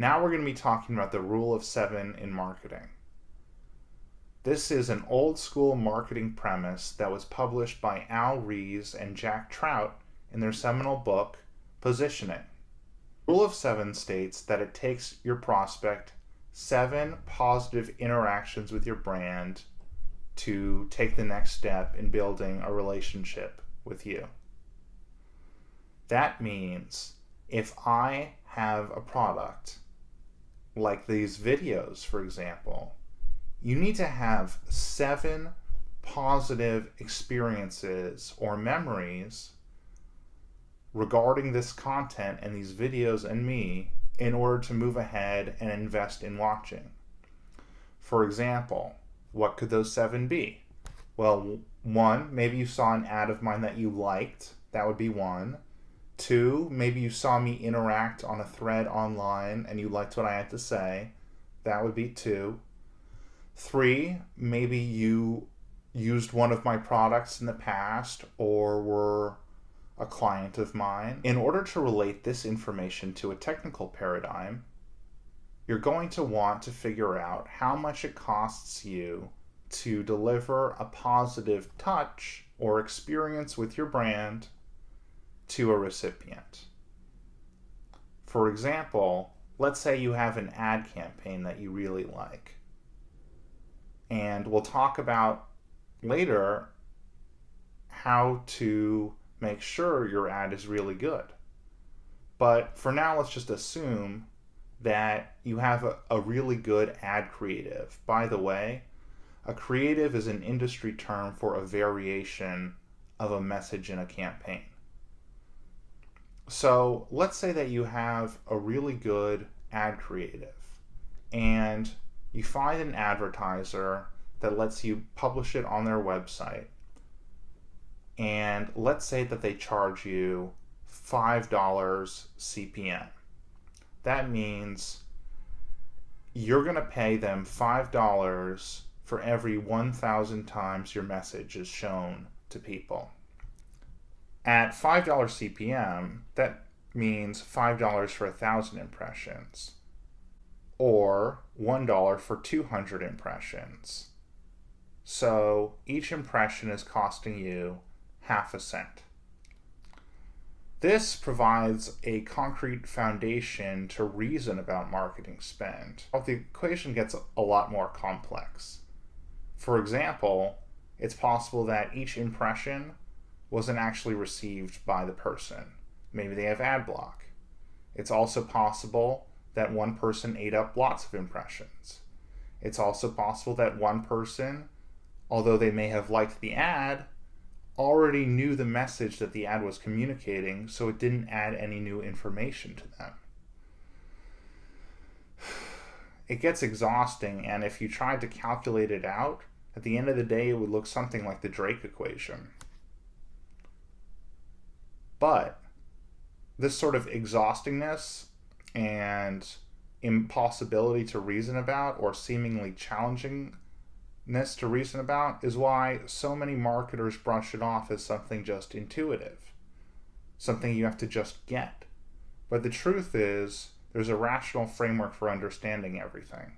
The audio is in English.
Now we're going to be talking about the rule of 7 in marketing. This is an old school marketing premise that was published by Al Ries and Jack Trout in their seminal book, Positioning. Rule of 7 states that it takes your prospect 7 positive interactions with your brand to take the next step in building a relationship with you. That means if I have a product, like these videos, for example, you need to have 7 positive experiences or memories regarding this content and these videos and me in order to move ahead and invest in watching. For example, what could those 7 be? Well, 1, maybe you saw an ad of mine that you liked. That would be 1. 2, maybe you saw me interact on a thread online and you liked what I had to say. That would be 2. 3, maybe you used one of my products in the past or were a client of mine. In order to relate this information to a technical paradigm, you're going to want to figure out how much it costs you to deliver a positive touch or experience with your brand to a recipient. For example, let's say you have an ad campaign that you really like. And we'll talk about later how to make sure your ad is really good. But for now, let's just assume that you have a really good ad creative. By the way, a creative is an industry term for a variation of a message in a campaign. So let's say that you have a really good ad creative and you find an advertiser that lets you publish it on their website. And let's say that they charge you $5 CPM. That means you're going to pay them $5 for every 1,000 times your message is shown to people. At $5 CPM, that means $5 for 1,000 impressions, or $1 for 200 impressions. So each impression is costing you half a cent. This provides a concrete foundation to reason about marketing spend. The equation gets a lot more complex. For example, it's possible that each impression wasn't actually received by the person. Maybe they have ad block. It's also possible that one person ate up lots of impressions. It's also possible that one person, although they may have liked the ad, already knew the message that the ad was communicating, so it didn't add any new information to them. It gets exhausting, and if you tried to calculate it out, at the end of the day, it would look something like the Drake equation. But this sort of exhaustingness and impossibility to reason about, or seemingly challengingness to reason about, is why so many marketers brush it off as something just intuitive, something you have to just get. But the truth is, there's a rational framework for understanding everything.